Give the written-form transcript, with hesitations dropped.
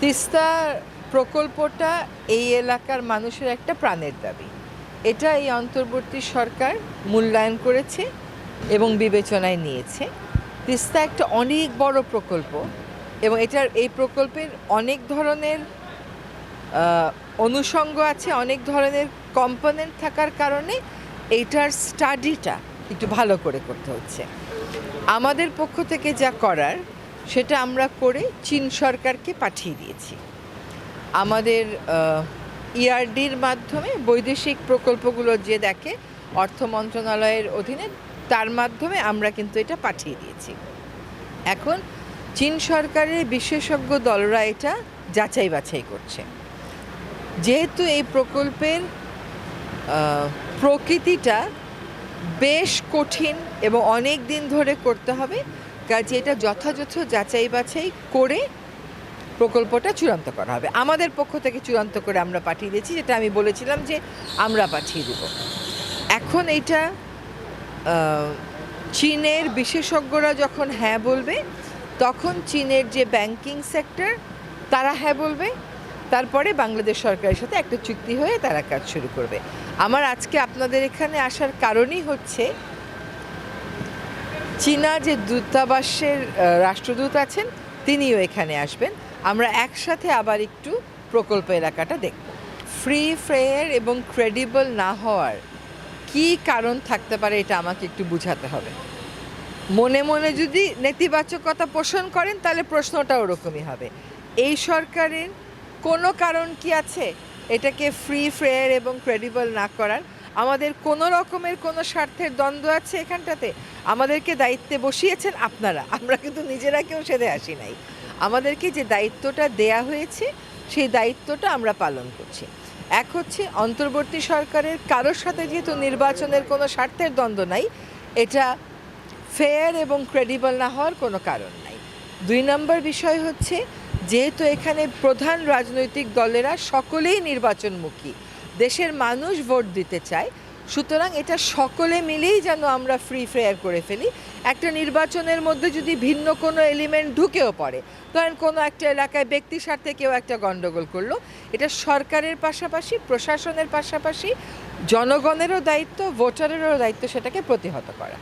তিস্তা প্রকল্পটা এই এলাকার মানুষের একটা প্রাণের দাবি। এটা এই অন্তর্বর্তী সরকার মূল্যায়ন করেছে এবং বিবেচনায় নিয়েছে। তিস্তা একটা অনেক বড় প্রকল্প এবং এই প্রকল্পের অনেক ধরনের অনুষঙ্গ আছে, অনেক ধরনের কম্পোনেন্ট থাকার কারণে এইটার স্টাডিটা একটু ভালো করে করতে হচ্ছে। আমাদের পক্ষ থেকে যা করার সেটা আমরা করে চীন সরকারকে পাঠিয়ে দিয়েছি। আমাদের ইআরডির মাধ্যমে বৈদেশিক প্রকল্পগুলো যে দেখে অর্থ মন্ত্রণালয়ের অধীনে, তার মাধ্যমে আমরা কিন্তু এটা পাঠিয়ে দিয়েছি। এখন চীন সরকারের বিশেষজ্ঞ দলরা এটা যাচাই বাছাই করছে। যেহেতু এই প্রকল্পের প্রকৃতিটা বেশ কঠিন এবং অনেক দিন ধরে করতে হবে, কাজে এটা যথাযথ যাচাই বাছাই করে প্রকল্পটা চূড়ান্ত করা হবে। আমাদের পক্ষ থেকে চূড়ান্ত করে আমরা পাঠিয়ে দিয়েছি, যেটা আমি বলেছিলাম যে আমরা পাঠিয়ে দেব। এখন এটা চীনের বিশেষজ্ঞরা যখন হ্যাঁ বলবে, তখন চীনের যে ব্যাংকিং সেক্টর তারা হ্যাঁ বলবে, তারপরে বাংলাদেশ সরকারের সাথে একটা চুক্তি হয়ে তারা কাজ শুরু করবে। আমার আজকে আপনাদের এখানে আসার কারণই হচ্ছে চীনা যে দূতাবাসের রাষ্ট্রদূত আছেন তিনিও এখানে আসবেন। আমরা একসাথে আবার একটু প্রকল্প এলাকাটা দেখব। ফ্রি ফেয়ার এবং ক্রেডিবল না হওয়ার কি কারণ থাকতে পারে এটা আমাকে একটু বুঝাতে হবে। মনে মনে যদি নেতিবাচকতা পোষণ করেন তাহলে প্রশ্নটা ওরকমই হবে। এই সরকারের কোনো কারণ কি আছে এটাকে ফ্রি ফেয়ার এবং ক্রেডিবল না করার? আমাদের কোনো রকমের কোনো স্বার্থের দ্বন্দ্ব আছে এখানটাতে? আমাদেরকে দায়িত্বে বসিয়েছেন আপনারা, আমরা কিন্তু নিজেরা কেউ সেদে আসি নাই। আমাদেরকে যে দায়িত্বটা দেয়া হয়েছে সেই দায়িত্বটা আমরা পালন করছি। এক হচ্ছে অন্তর্বর্তী সরকারের কারোর সাথে যেহেতু নির্বাচনের কোনো স্বার্থের দ্বন্দ্ব নাই, এটা ফেয়ার এবং ক্রেডিবল না হওয়ার কোনো কারণ নাই। ২ নম্বর বিষয় হচ্ছে যেহেতু এখানে প্রধান রাজনৈতিক দলেরা সকলেই নির্বাচনমুখী, দেশের মানুষ ভোট দিতে চায়, সুতরাং এটা সকলে মিলেই যেন আমরা ফ্রি ফেয়ার করে ফেলি। একটা নির্বাচনের মধ্যে যদি ভিন্ন কোনো এলিমেন্ট ঢুকেও পড়ে, ধরেন কোনো একটা এলাকায় ব্যক্তি স্বার্থে কেউ একটা গণ্ডগোল করলো, এটা সরকারের পাশাপাশি প্রশাসনের পাশাপাশি জনগণেরও দায়িত্ব, ভোটারেরও দায়িত্ব সেটাকে প্রতিহত করা।